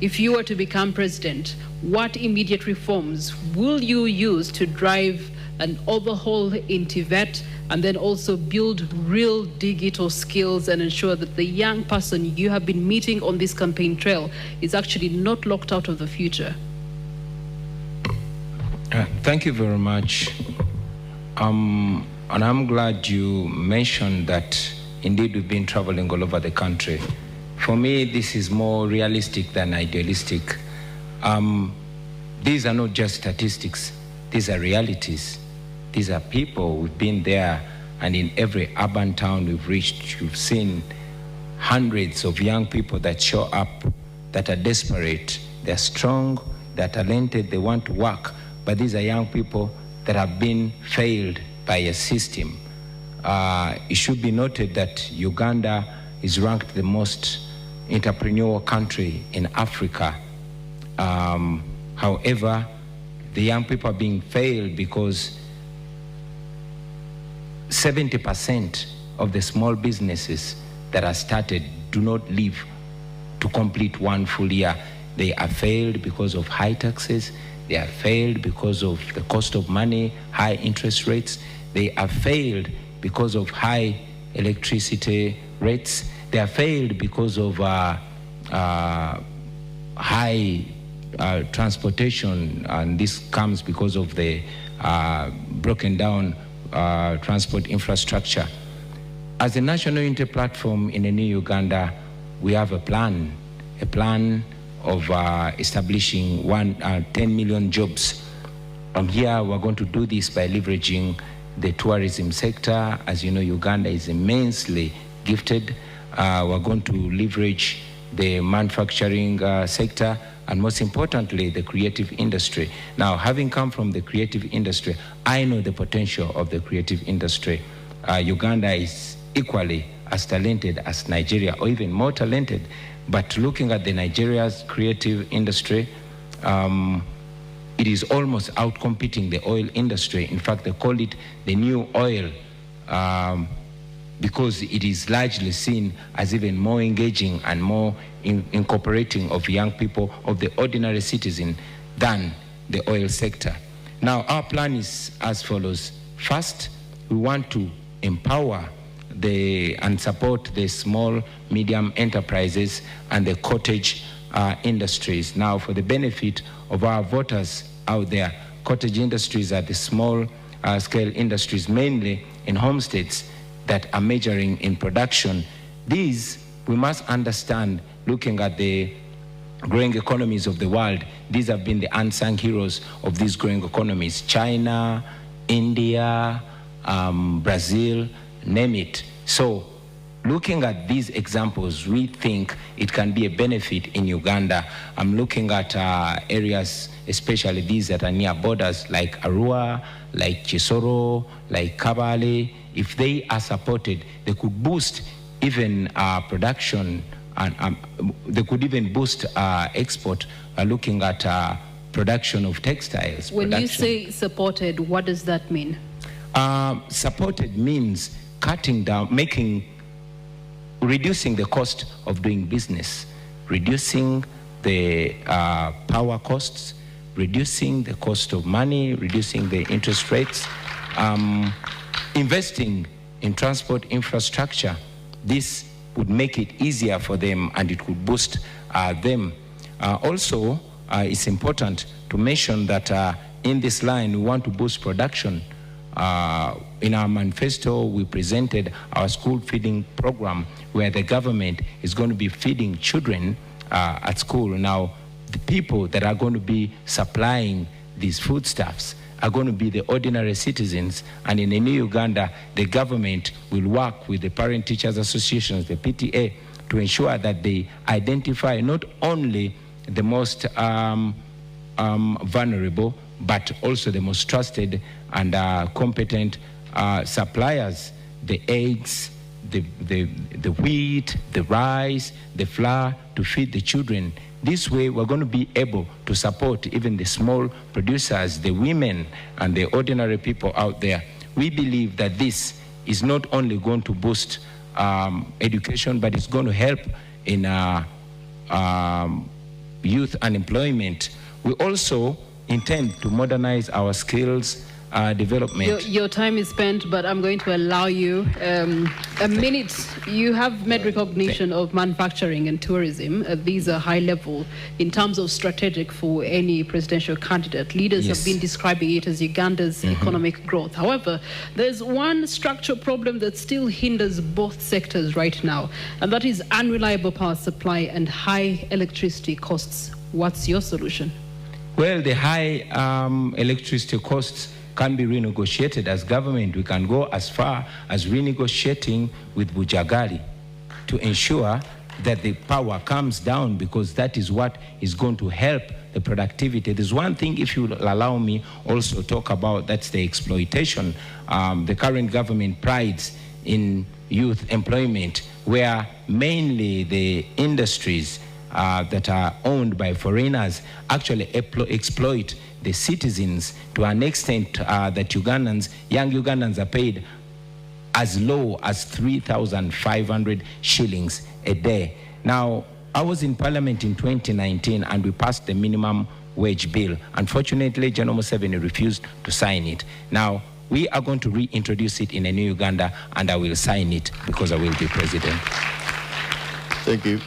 if you were to become president, what immediate reforms will you use to drive an overhaul in TVET and then also build real digital skills and ensure that the young person you have been meeting on this campaign trail is actually not locked out of the future? Thank you very much. And I'm glad you mentioned that indeed we've been traveling all over the country. For me, this is more realistic than idealistic. These are not just statistics. These are realities. These are people. We've been there, and in every urban town we've reached, you've seen hundreds of young people that show up, that are desperate. They're strong, they're talented, they want to work, but these are young people that have been failed by a system. It should be noted that Uganda is ranked the most entrepreneurial country in Africa. However, the young people are being failed because 70% of the small businesses that are started do not live to complete one full year. They are failed because of high taxes. They are failed because of the cost of money, high interest rates. They are failed because of high electricity rates. They are failed because of high transportation, and this comes because of the broken down transport infrastructure. As a national unity platform in a new Uganda, we have a plan of establishing 10 million jobs. Here we're going to do this by leveraging the tourism sector. As you know, Uganda is immensely gifted. We're going to leverage the manufacturing sector, and most importantly, the creative industry. Now, having come from the creative industry, I know the potential of the creative industry. Uganda is equally as talented as Nigeria, or even more talented. But looking at the Nigeria's creative industry, it is almost outcompeting the oil industry. In fact, they call it the new oil, because it is largely seen as even more engaging and more incorporating of young people, of the ordinary citizen, than the oil sector. Now, our plan is as follows. First, we want to empower and support the small, medium enterprises and the cottage industries. Now, for the benefit of our voters out there, cottage industries are the small scale industries, mainly in homesteads, that are majoring in production. These, we must understand, looking at the growing economies of the world, these have been the unsung heroes of these growing economies. China, India, Brazil, name it. So, looking at these examples, we think it can be a benefit in Uganda. I'm looking at areas, especially these that are near borders, like Arua, like Chisoro, like Kabale. If they are supported, they could boost even production, and they could even boost export, looking at production of textiles. When you say supported, what does that mean? Supported means cutting down, reducing the cost of doing business, reducing the power costs, reducing the cost of money, reducing the interest rates, investing in transport infrastructure. This would make it easier for them, and it could boost them. Also, it's important to mention that in this line, we want to boost production. In our manifesto, we presented our school feeding program, where the government is going to be feeding children at school. Now, the people that are going to be supplying these foodstuffs are going to be the ordinary citizens, and in a new Uganda, the government will work with the parent teachers associations, the PTA, to ensure that they identify not only the most vulnerable, but also the most trusted and competent suppliers, the eggs, the wheat, the rice, the flour, to feed the children. This way, we're going to be able to support even the small producers, the women, and the ordinary people out there. We believe that this is not only going to boost education, but it's going to help in youth unemployment. We also intend to modernize our skills development. Your time is spent, but I'm going to allow you a minute. You have made recognition of manufacturing and tourism. These are high level in terms of strategic for any presidential candidate. Leaders have been describing it as Uganda's economic growth. However, there's one structural problem that still hinders both sectors right now, and that is unreliable power supply and high electricity costs. What's your solution? Well, the high electricity costs can be renegotiated. As government, we can go as far as renegotiating with Bujagali to ensure that the power comes down, because that is what is going to help the productivity. There's one thing, if you allow me also talk about, that's the exploitation. The current government prides in youth employment, where mainly the industries that are owned by foreigners actually exploit the citizens to an extent that young Ugandans are paid as low as 3,500 shillings a day. Now, I was in Parliament in 2019 and we passed the minimum wage bill. Unfortunately, General Museveni refused to sign it. Now, we are going to reintroduce it in a new Uganda, and I will sign it because I will be president. Thank you.